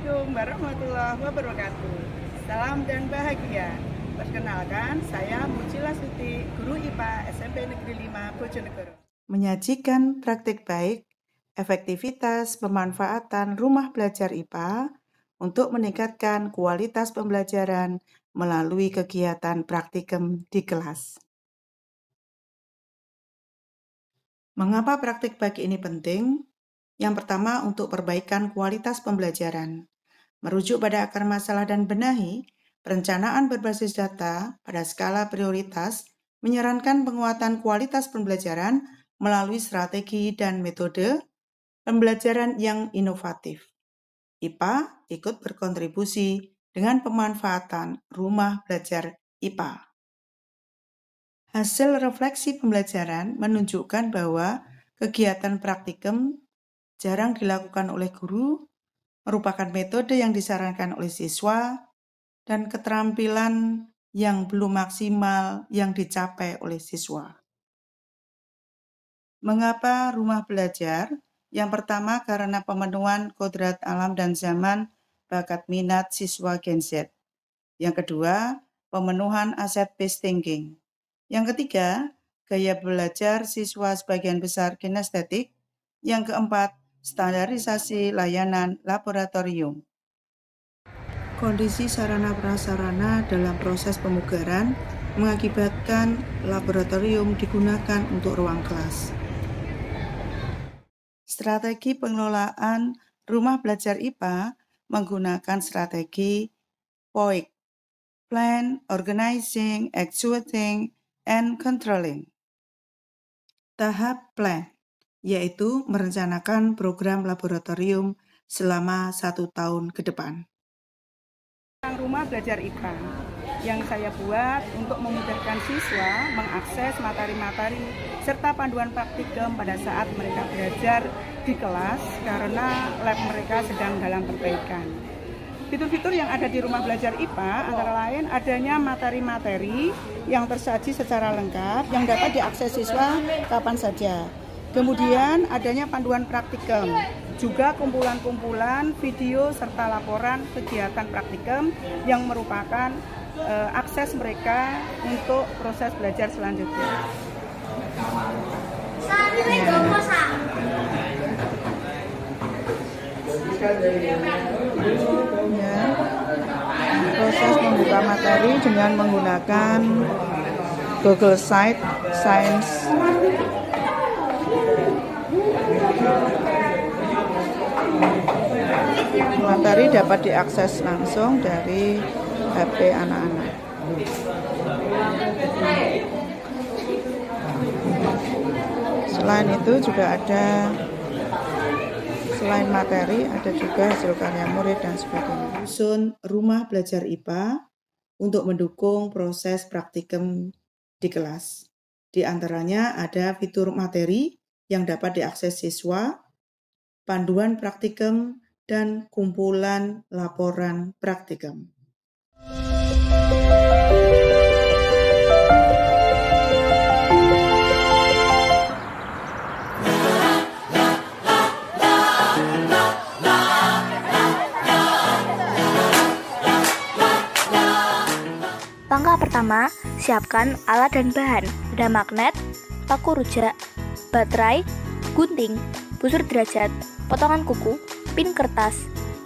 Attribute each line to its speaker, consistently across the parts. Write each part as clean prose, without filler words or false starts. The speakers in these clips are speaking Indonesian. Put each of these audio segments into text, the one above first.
Speaker 1: Assalamualaikum warahmatullahi wabarakatuh. Salam dan bahagia. Perkenalkan, saya Mucila Suti, guru IPA SMP Negeri 5 Bojonegoro. Menyajikan praktik baik, efektivitas pemanfaatan rumah belajar IPA untuk meningkatkan kualitas pembelajaran melalui kegiatan praktikum di kelas. Mengapa praktik baik ini penting? Yang pertama, untuk perbaikan kualitas pembelajaran. Merujuk pada akar masalah dan benahi, perencanaan berbasis data pada skala prioritas menyarankan penguatan kualitas pembelajaran melalui strategi dan metode pembelajaran yang inovatif. IPA ikut berkontribusi dengan pemanfaatan rumah belajar IPA. Hasil refleksi pembelajaran menunjukkan bahwa kegiatan praktikum jarang dilakukan oleh guru, merupakan metode yang disarankan oleh siswa, dan keterampilan yang belum maksimal yang dicapai oleh siswa. Mengapa rumah belajar? Yang pertama karena pemenuhan kodrat alam dan zaman bakat minat siswa Gen Z. Yang kedua, pemenuhan asset-based thinking. Yang ketiga, gaya belajar siswa sebagian besar kinestetik. Yang keempat, standarisasi layanan laboratorium. Kondisi sarana prasarana dalam proses pemugaran mengakibatkan laboratorium digunakan untuk ruang kelas. Strategi pengelolaan rumah belajar IPA menggunakan strategi POIC, Plan, Organizing, Executing, and Controlling. Tahap plan, yaitu merencanakan program laboratorium selama 1 tahun ke depan. Rumah belajar IPA yang saya buat untuk memudahkan siswa mengakses materi-materi serta panduan praktikum pada saat mereka belajar di kelas karena lab mereka sedang dalam perbaikan. Fitur-fitur yang ada di rumah belajar IPA antara lain adanya materi-materi yang tersaji secara lengkap yang dapat diakses siswa kapan saja. Kemudian adanya panduan praktikum, juga kumpulan-kumpulan video serta laporan kegiatan praktikum yang merupakan akses mereka untuk proses belajar selanjutnya. Ya, proses membuka materi dengan menggunakan Google Science. Materi dapat diakses langsung dari HP anak-anak. Selain itu juga selain materi, ada juga hasil karya murid dan sebagainya. Susun rumah belajar IPA untuk mendukung proses praktikum di kelas. Di antaranya ada fitur materi yang dapat diakses siswa, panduan praktikum, dan kumpulan laporan praktikum.
Speaker 2: Langkah pertama, siapkan alat dan bahan. Ada magnet, paku rujak, baterai, gunting, busur derajat, potongan kuku, pin kertas,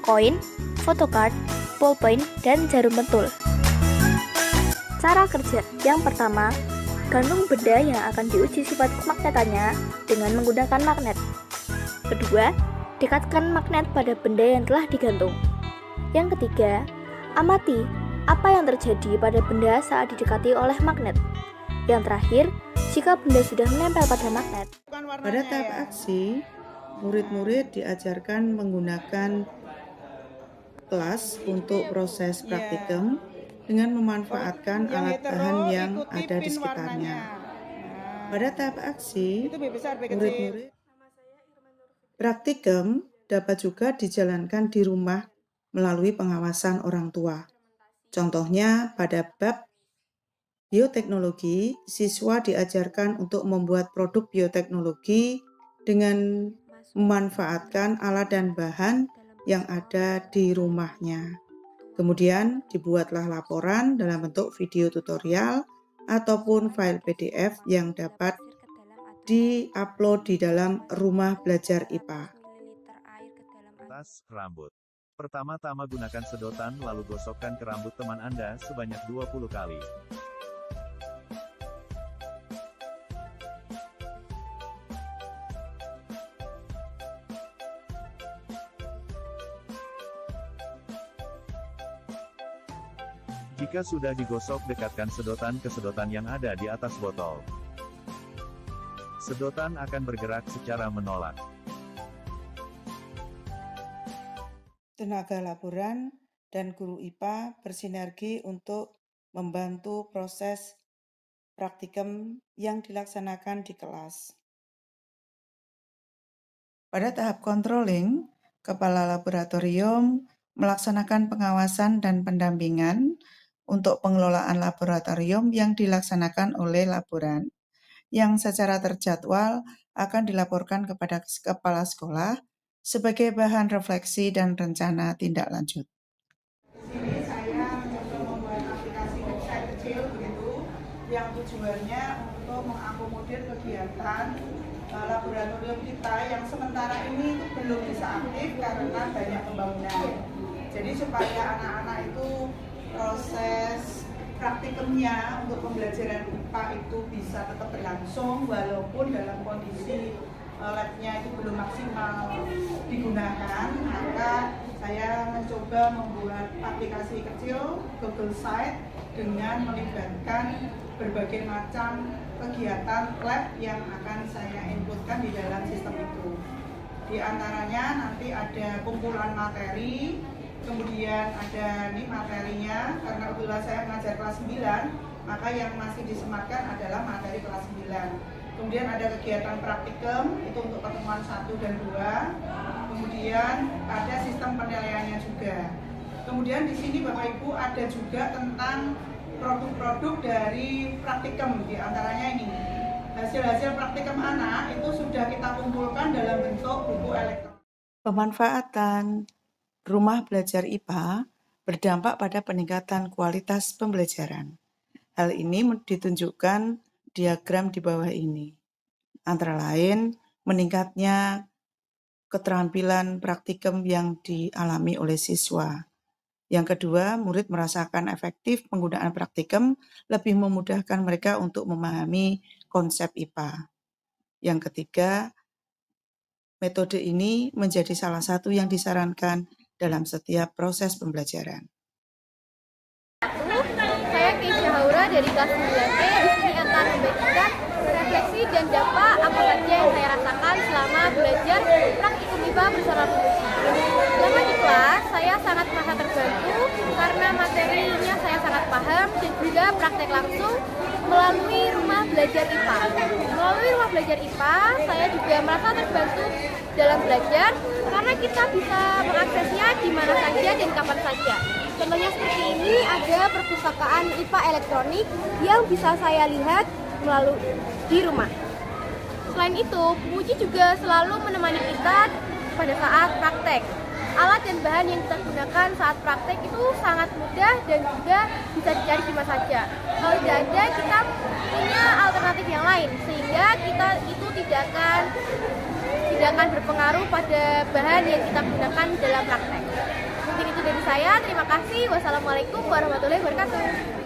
Speaker 2: koin, photocard, ballpoint, dan jarum pentul. Cara kerja yang pertama, gantung benda yang akan diuji sifat kemagnetannya dengan menggunakan magnet. Kedua, dekatkan magnet pada benda yang telah digantung. Yang ketiga, amati apa yang terjadi pada benda saat didekati oleh magnet. Yang terakhir, jika benda sudah menempel pada magnet.
Speaker 1: Pada tahap aksi, murid-murid diajarkan menggunakan kelas untuk proses praktikum dengan memanfaatkan alat bahan yang ada di sekitarnya. Pada tahap aksi, murid-murid praktikum dapat juga dijalankan di rumah melalui pengawasan orang tua. Contohnya pada bab bioteknologi, siswa diajarkan untuk membuat produk bioteknologi dengan memanfaatkan alat dan bahan yang ada di rumahnya. Kemudian dibuatlah laporan dalam bentuk video tutorial ataupun file PDF yang dapat di-upload di dalam rumah belajar IPA.
Speaker 3: Tas rambut. Pertama-tama gunakan sedotan lalu gosokkan ke rambut teman Anda sebanyak 20 kali. Jika sudah digosok, dekatkan sedotan ke sedotan yang ada di atas botol. Sedotan akan bergerak secara menolak.
Speaker 1: Tenaga laboran dan guru IPA bersinergi untuk membantu proses praktikum yang dilaksanakan di kelas. Pada tahap controlling, kepala laboratorium melaksanakan pengawasan dan pendampingan untuk pengelolaan laboratorium yang dilaksanakan oleh laboran, yang secara terjadwal akan dilaporkan kepada kepala sekolah sebagai bahan refleksi dan rencana tindak lanjut. Di sini saya mencoba membuat aplikasi website kecil begitu, yang tujuannya untuk mengakomodir kegiatan laboratorium kita yang sementara ini itu belum bisa aktif karena banyak pembangunan. Jadi supaya anak-anak itu proses praktikumnya untuk pembelajaran IPA itu bisa tetap berlangsung walaupun dalam kondisi labnya itu belum maksimal digunakan, maka saya mencoba membuat aplikasi kecil Google Site dengan melibatkan berbagai macam kegiatan lab yang akan saya inputkan di dalam sistem itu. Di antaranya nanti ada kumpulan materi, kemudian ada nih materinya, karena kebetulan saya mengajar kelas 9, maka yang masih disematkan adalah materi kelas 9. Kemudian ada kegiatan praktikum, itu untuk pertemuan 1 dan 2. Kemudian ada sistem penilaiannya juga. Kemudian di sini Bapak Ibu ada juga tentang produk-produk dari praktikum, di antaranya ini. Hasil-hasil praktikum anak itu sudah kita kumpulkan dalam bentuk buku elektronik. Pemanfaatan rumah belajar IPA berdampak pada peningkatan kualitas pembelajaran. Hal ini ditunjukkan diagram di bawah ini. Antara lain, meningkatnya keterampilan praktikum yang dialami oleh siswa. Yang kedua, murid merasakan efektif penggunaan praktikum lebih memudahkan mereka untuk memahami konsep IPA. Yang ketiga, metode ini menjadi salah satu yang disarankan dalam setiap proses pembelajaran.
Speaker 2: Saya Keisha Haura dari kelas 9B. Di sini akan membagikan refleksi dan dampak apa saja yang saya rasakan selama belajar praktikum IPA bersama Bu Uci. Selama di kelas, saya sangat merasa terbantu karena materinya saya sangat paham dan juga praktek langsung melalui rumah belajar IPA. Melalui rumah belajar IPA, saya juga merasa terbantu dalam belajar karena kita bisa mengaksesnya di mana saja dan kapan saja. Contohnya seperti ini, ada perpustakaan IPA elektronik yang bisa saya lihat melalui di rumah. Selain itu, Bu Uci juga selalu menemani kita pada saat praktek. Alat dan bahan yang kita gunakan saat praktek itu sangat mudah dan juga bisa dicari di mana saja. Kalau tidak ada, kita punya alternatif yang lain, sehingga kita itu tidak akan berpengaruh pada bahan yang kita gunakan dalam praktek. Mungkin itu dari saya. Terima kasih. Wassalamualaikum warahmatullahi wabarakatuh.